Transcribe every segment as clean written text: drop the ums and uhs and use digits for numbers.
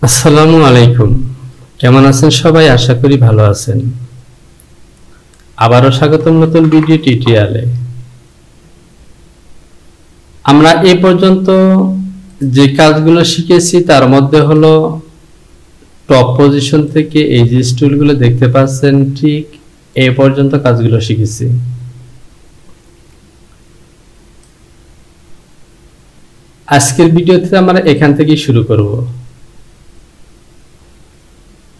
আসসালামু আলাইকুম। কেমন আছেন সবাই? আশা করি ভালো আছেন। আবারও স্বাগতম নতুন ভিডিও টিউটোরিয়ালে। আমরা এই পর্যন্ত যে কাজগুলো শিখেছি তার মধ্যে হলো টপ পজিশন থেকে এই যে টুলগুলো দেখতে পাচ্ছেন, ঠিক এই পর্যন্ত কাজগুলো শিখেছি। আজকের ভিডিওতে আমরা এখান থেকেই শুরু করব।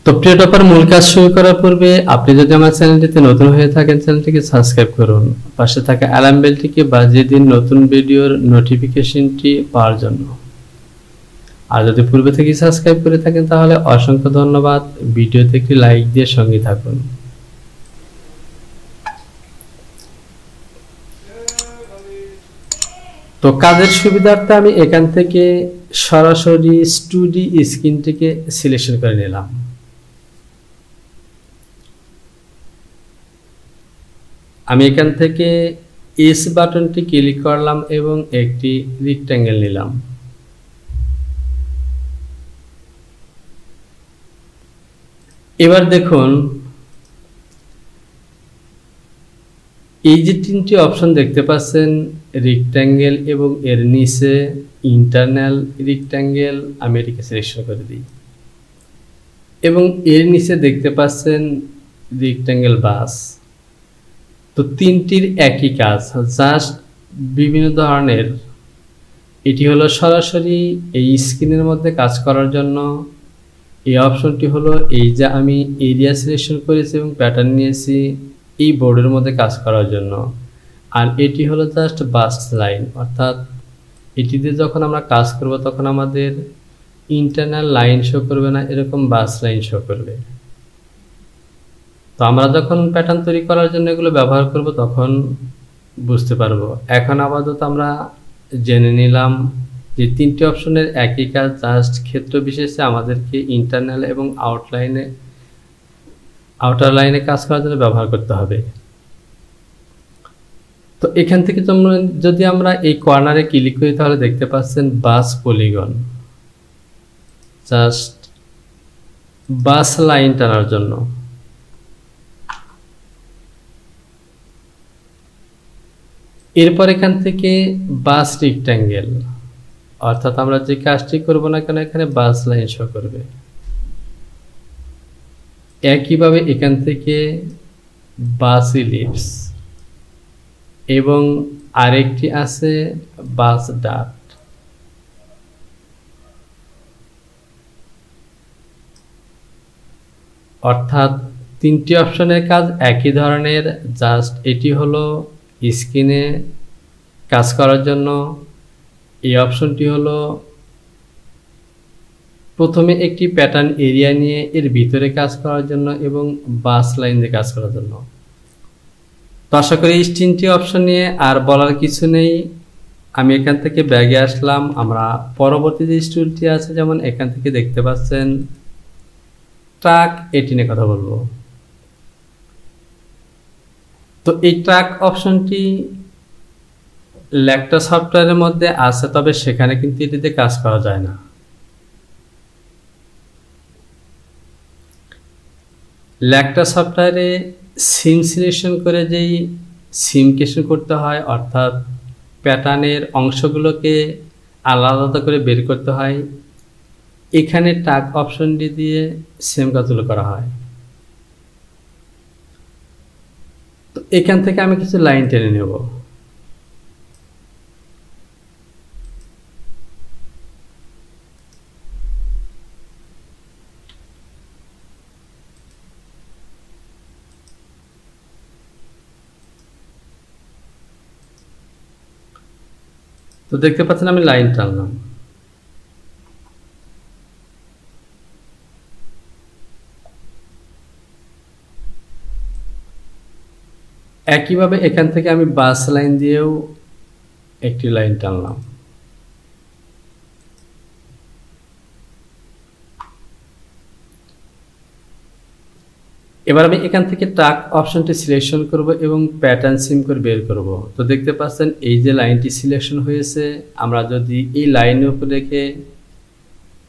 তো প্রিয় টপার, মূল কাজ শুরু করার পূর্বে আপনি যদি আমার চ্যানেলটিতে নতুন হয়ে থাকেন, চ্যানেলটিকে সাবস্ক্রাইব করুন, পাশে থাকা অ্যালার্ম বেলটিকে বাজিয়ে দিন নতুন ভিডিওর নোটিফিকেশনটি পাওয়ার জন্য। আর যদি পূর্বে থেকে সাবস্ক্রাইব করে থাকেন তাহলে অসংখ্য ধন্যবাদ। ভিডিওতে একটি লাইক দিয়ে সঙ্গে থাকুন। তো কাজের সুবিধার্থে আমি এখান থেকে সরাসরি স্টুডি স্ক্রিনটিকে সিলেকশন করে নিলাম। আমি এখান থেকে এস বাটনটি ক্লিক করলাম এবং একটি রেক্ট্যাঙ্গেল নিলাম। এবার দেখুন, এই যে তিনটি অপশন দেখতে পাচ্ছেন, রেক্ট্যাঙ্গেল এবং এর নিচে ইন্টারনাল রেক্ট্যাঙ্গেল, আমি এটিকে সিলেকশন করে দিই। এবং এর নিচে দেখতে পাচ্ছেন রেক্ট্যাঙ্গেল বাস। তো তিনটির একই কাজ, জাস্ট বিভিন্ন ধরনের। এটি হলো সরাসরি এই স্ক্রিনের মধ্যে কাজ করার জন্য। এই অপশনটি হলো এই যে আমি এরিয়া সিলেকশন করেছি এবং প্যাটার্ন নিয়েছি এই বোর্ডের মধ্যে কাজ করার জন্য। আর এটি হলো জাস্ট বাস লাইন, অর্থাৎ এটিতে যখন আমরা কাজ করব তখন আমাদের ইন্টারনাল লাইন শো করবে না, এরকম বাস লাইন শো করবে। তো আমরা যখন প্যাটার্ন তৈরি করার জন্য এগুলো ব্যবহার করব তখন বুঝতে পারবো। এখন আপাতত আমরা জেনে নিলাম যে তিনটি অপশনের একই কাজ, জাস্ট ক্ষেত্র বিশেষে আমাদেরকে ইন্টারনাল এবং আউটার লাইনে কাজ করার জন্য ব্যবহার করতে হবে। তো এখান থেকে যদি আমরা এই কর্নারে ক্লিক করি তাহলে দেখতে পাচ্ছেন বাস পলিগন, জাস্ট বাস লাইন টানার জন্য। এরপর এখান থেকে বাস রেক্ট্যাঙ্গেল, অর্থাৎ আমরা যে কাজটি করব না কেন এখানে বাস লাইন শো করবে। একইভাবে এখান থেকে বাস ইলিপস এবং আরেকটি আছে বাস ডাট। অর্থাৎ তিনটি অপশনের কাজ একই ধরনের, জাস্ট এটি হলো স্ক্রিনে কাজ করার জন্য। এই অপশনটি হলো প্রথমে একটি প্যাটার্ন এরিয়া নিয়ে এর ভিতরে কাজ করার জন্য এবং বাস লাইন দিয়ে কাজ করার জন্য। তো আশা করি এই তিনটি অপশন নিয়ে আর বলার কিছু নেই। আমি এখান থেকে ব্যাগে আসলাম। আমরা পরবর্তী যে টুলটি আছে, যেমন এখান থেকে দেখতে পাচ্ছেন ট্রাক, এটি নিয়ে কথা বলবো। তো এই ট্রাক অপশনটি ল্যাকটা সফটওয়্যারের মধ্যে আছে, তবে সেখানে কিন্তু এটিতে কাজ করা যায় না। ল্যাকটা সফটওয়্যারে সিম সিলেকশন করে যেই সিমকেশন করতে হয়, অর্থাৎ প্যাটার্নের অংশগুলোকে আলাদা করে বের করতে হয়, এখানে ট্যাগ অপশনটি দিয়ে সেম কাজগুলো করা হয়। তো এখান থেকে আমি কিছু লাইন টেনে নেব। তো দেখতে পাচ্ছেন আমি লাইন টানলাম। একইভাবে এখান থেকে আমি বাস লাইন দিয়েও একটি লাইন টানলাম। এবার আমি এখান থেকে ট্রাক অপশনটি সিলেকশন করব এবং প্যাটার্ন সিম করে বের করব। তো দেখতে পাচ্ছেন এই যে লাইনটি সিলেকশন হয়েছে, আমরা যদি এই লাইনের উপর রেখে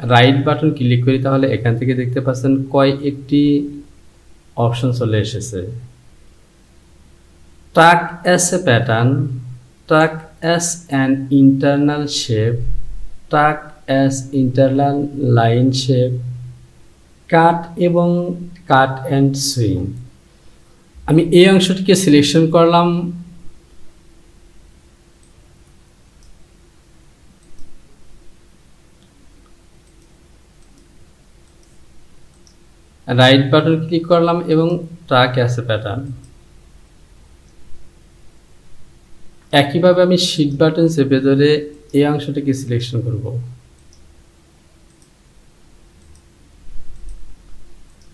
রাইট বাটন ক্লিক করি তাহলে এখান থেকে দেখতে পাচ্ছেন কয়েকটি অপশন চলে এসেছে। Track as a pattern, track as an internal shape, track as internal line shape, cut এবং কাট অ্যান্ড সুইং। আমি এই অংশটিকে সিলেকশন করলাম, রাইট বাটন ক্লিক করলাম এবং ট্র্যাক অ্যাস এ প্যাটার্ন। একইভাবে আমি শিট বাটন চেপে ধরে এই অংশটিকে সিলেকশন করব।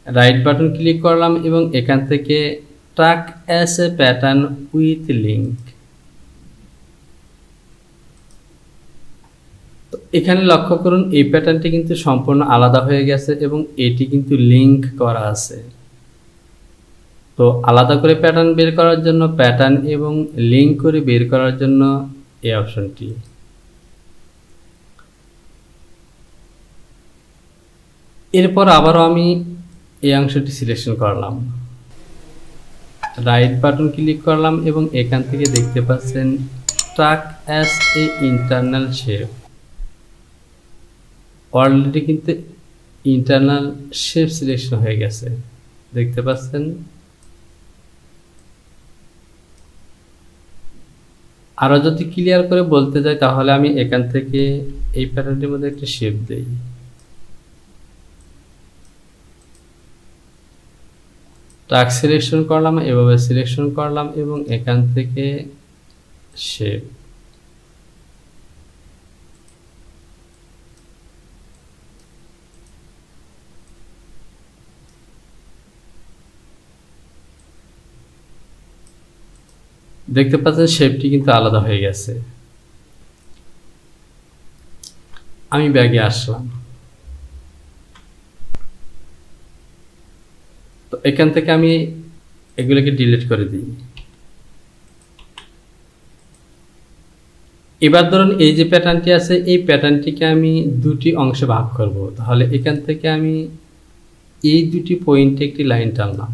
রাইট বাটন ক্লিক করলাম এবং এখান থেকে track as a pattern with link. তো এখানে লক্ষ্য করুন এই প্যাটার্নটি কিন্তু সম্পূর্ণ আলাদা হয়ে গেছে এবং এটি কিন্তু লিঙ্ক করা আছে। তো আলাদা করে প্যাটার্ন বের করার জন্য প্যাটার্ন এবং লিঙ্ক করে বের করার জন্য এই অপশনটি। এরপর আবারও আমি এই অংশটি সিলেকশন করলাম, রাইট বাটন ক্লিক করলাম এবং এখান থেকে দেখতে পাচ্ছেন track as a internal shape. Already কিন্তু ইন্টারনাল শেপ সিলেকশন হয়ে গেছে, দেখতে পাচ্ছেন। আরও যদি ক্লিয়ার করে বলতে যাই তাহলে আমি এখান থেকে এই প্যাটার্নটির মধ্যে একটা শেপ দেই, ট্র্যাক সিলেকশন করলাম, এভাবে সিলেকশন করলাম এবং এখান থেকে শেপ। দেখতে পাচ্ছেন শেপটি কিন্তু আলাদা হয়ে গেছে। আমি ব্যাগে আসলাম, তো এখান থেকে আমি এগুলোকে ডিলিট করে দিই। এবার ধরুন এই যে প্যাটার্নটি আছে এই প্যাটার্নটিকে আমি দুটি অংশে ভাগ করব। তাহলে এখান থেকে আমি এই দুটি পয়েন্টে একটি লাইন টানলাম,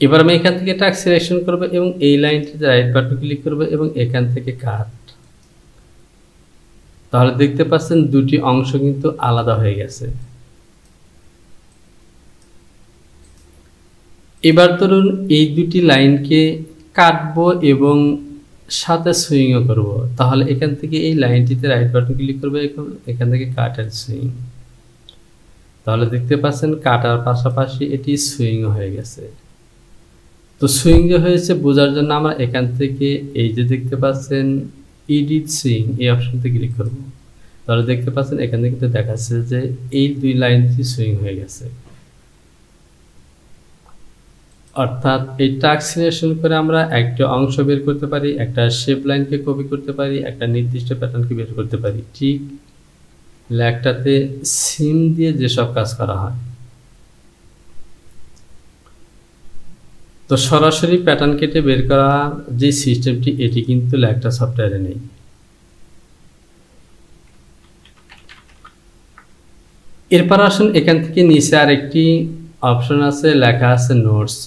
এবার আমি এখান থেকে ট্র্যাক সিলেকশন করব এবং এই লাইনটিতে রাইট বাটন ক্লিক করব এবং এখান থেকে কাট। তাহলে দেখতে পাচ্ছেন দুটি অংশ কিন্তু আলাদা হয়ে গেছে। এবার ধরুন এই দুটি লাইনকে কাটবো এবং সাথে সুইংও করব। তাহলে এখান থেকে এই লাইনটিতে রাইট বাটন ক্লিক করব, এখান থেকে কাট এন্ড সুইং। তাহলে দেখতে পাচ্ছেন কাটার পাশাপাশি এটি সুইংও হয়ে গেছে। তো সুইং যে হয়েছে বোঝার জন্য আমরা এখান থেকে এই যে দেখতে পাচ্ছেন এডিট সুইং এই অপশনতে ক্লিক করব। তাহলে দেখতে পাচ্ছেন এখান থেকে দেখাচ্ছে যে এই দুই লাইনটি সুইং হয়ে গেছে। অর্থাৎ এই ট্র্যাক সিলেকশন করে আমরা একটা অংশ বের করতে পারি, একটা শেপ লাইনকে কপি করতে পারি, একটা নির্দিষ্ট প্যাটার্নকে বের করতে পারি। ঠিক ল্যাগটাতে সিম দিয়ে যেসব কাজ করা হয়। তো সরাসরি প্যাটার্ন কেটে বের করা যে সিস্টেমটি এটি কিন্তু ল্যাগটা সফটওয়্যারে নেই। এরপর আসুন এখান থেকে নিচে আরেকটি অপশন আছে, লেখা আছে নোটস।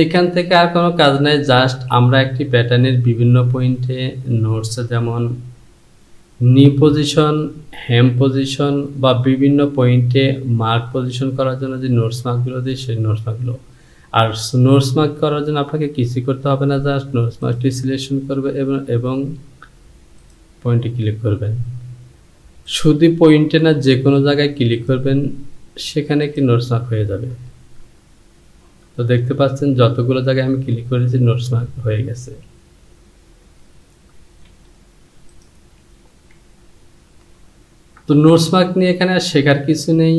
এখান থেকে আর কোনো কাজ নাই, জাস্ট আমরা একটি প্যাটার্নের বিভিন্ন পয়েন্টে নোটস, যেমন নি পজিশন, হেম পজিশন বা বিভিন্ন পয়েন্টে মার্ক পজিশন করার জন্য যে নোটস মার্কগুলো দিই সেই নোটস মার্কগুলো। আর নোটস মার্ক করার জন্য আপনাকে কিছু করতে হবে না, জাস্ট নোটস মার্কটি সিলেকশন করবে এবং পয়েন্টে ক্লিক করবেন। শুধু পয়েন্টে না, যে কোনো জায়গায় ক্লিক করবেন সেখানে একটি নোটস মার্ক হয়ে যাবে। তো দেখতে পাচ্ছেন যতগুলো জায়গায় আমি ক্লিক করেছি নোটস মার্ক হয়ে গেছে। তো নোটস মার্ক নিয়ে এখানে আর শেখার কিছু নেই,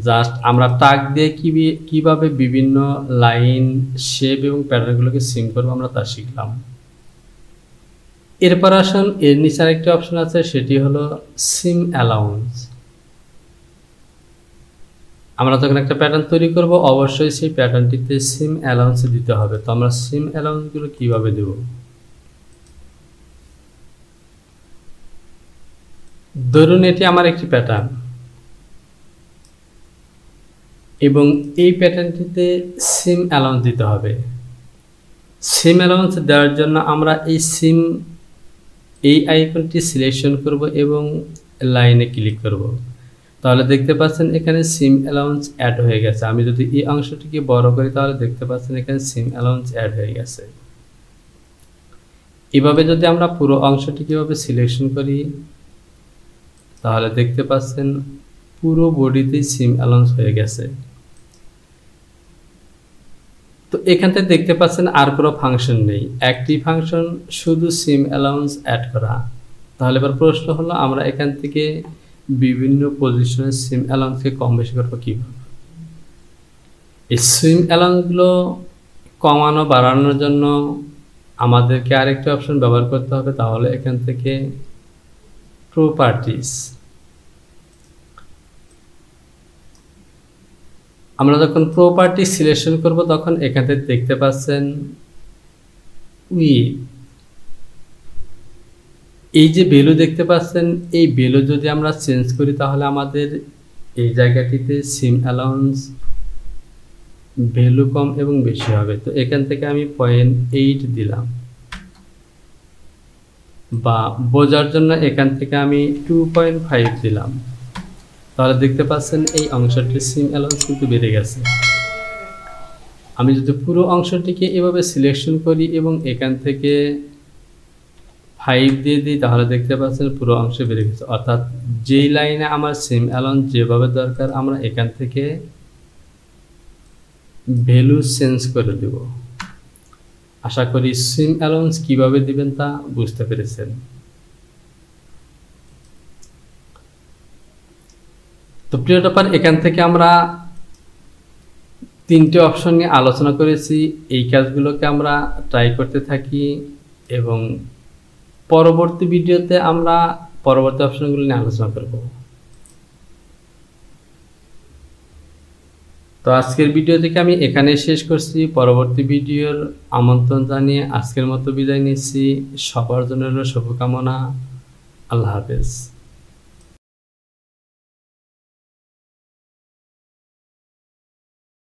জাস্ট আমরা টাগ দিয়ে কিভাবে বিভিন্ন লাইন, শেপ এবং প্যাটার্নগুলোকে সিম করবো আমরা তা শিখলাম। এরপর আসুন এর নিচে আরেকটি অপশন আছে, সেটি হলো সিম অ্যালাউন্স। আমরা যখন একটা প্যাটার্ন তৈরি করব অবশ্যই সেই প্যাটার্নটিতে সিম অ্যালাউন্স দিতে হবে। তো আমরা সিম অ্যালাউন্সগুলো কিভাবে দেব? ধরুন এটি আমার একটি প্যাটার্ন এবং এই প্যাটার্নটিতে সিম অ্যালাউন্স দিতে হবে। সিম অ্যালাউন্স দেওয়ার জন্য আমরা এই আইকনটি সিলেকশন করব এবং লাইনে ক্লিক করব। তাহলে দেখতে পাচ্ছেন এখানে সিম অ্যালাউন্স অ্যাড হয়ে গেছে। আমি যদি এই অংশটিকে বড় করি তাহলে দেখতে পাচ্ছেন এখানে সিম অ্যালাউন্স অ্যাড হয়ে গেছে। এভাবে যদি আমরা পুরো অংশটিকে এভাবে সিলেকশন করি তাহলে দেখতে পাচ্ছেন পুরো বডিতেই সিম অ্যালাউন্স হয়ে গেছে। তো এখান থেকে দেখতে পাচ্ছেন আর কোনো ফাংশন নেই, একটি ফাংশন শুধু সিম অ্যালাউন্স অ্যাড করা। তাহলে এবার প্রশ্ন হলো আমরা এখান থেকে বিভিন্ন পজিশনের সিম অ্যালাউন্সকে কম বেশি করবো কীভাবে? এই সিম অ্যালাউন্সগুলো কমানো বাড়ানোর জন্য আমাদেরকে আরেকটি অপশন ব্যবহার করতে হবে। তাহলে এখান থেকে প্রপার্টিস, আমরা যখন প্রপার্টি সিলেকশন করব তখন এখান থেকে দেখতে পাচ্ছেন এই যে ভ্যালু দেখতে পাচ্ছেন, এই ভ্যালু যদি আমরা চেঞ্জ করি তাহলে আমাদের এই জায়গাটিতে সিম অ্যালাউন্স ভ্যালু কম এবং বেশি হবে। তো এখান থেকে আমি 0.8 দিলাম, বা বোঝার জন্য এখান থেকে আমি 2.5 দিলাম। তাহলে দেখতে পাচ্ছেন এই অংশটির সিম অ্যালাউন্স কিন্তু বেড়ে গেছে। আমি যদি পুরো অংশটিকে এভাবে সিলেকশন করি এবং এখান থেকে 5 দিয়ে দিই তাহলে দেখতে পাচ্ছেন পুরো অংশ বেড়ে গেছে। অর্থাৎ যেই লাইনে আমার সিম অ্যালাউন্স যেভাবে দরকার আমরা এখান থেকে ভ্যালু চেঞ্জ করে দেব। আশা করি সিম অ্যালাউন্স কিভাবে দিবেন তা বুঝতে পেরেছেন। তো প্রিয় টপার, এখান থেকে আমরা 3টে অপশন নিয়ে আলোচনা করেছি। এই কাজগুলোকে আমরা ট্রাই করতে থাকি এবং পরবর্তী ভিডিওতে আমরা পরবর্তী অপশনগুলো নিয়ে আলোচনা করব। তো আজকের ভিডিও থেকে আমি এখানে শেষ করছি। পরবর্তী ভিডিওর আমন্ত্রণ জানিয়ে আজকের মতো বিদায় নিচ্ছি। সবার জন্য শুভকামনা। আল্লাহ হাফেজ।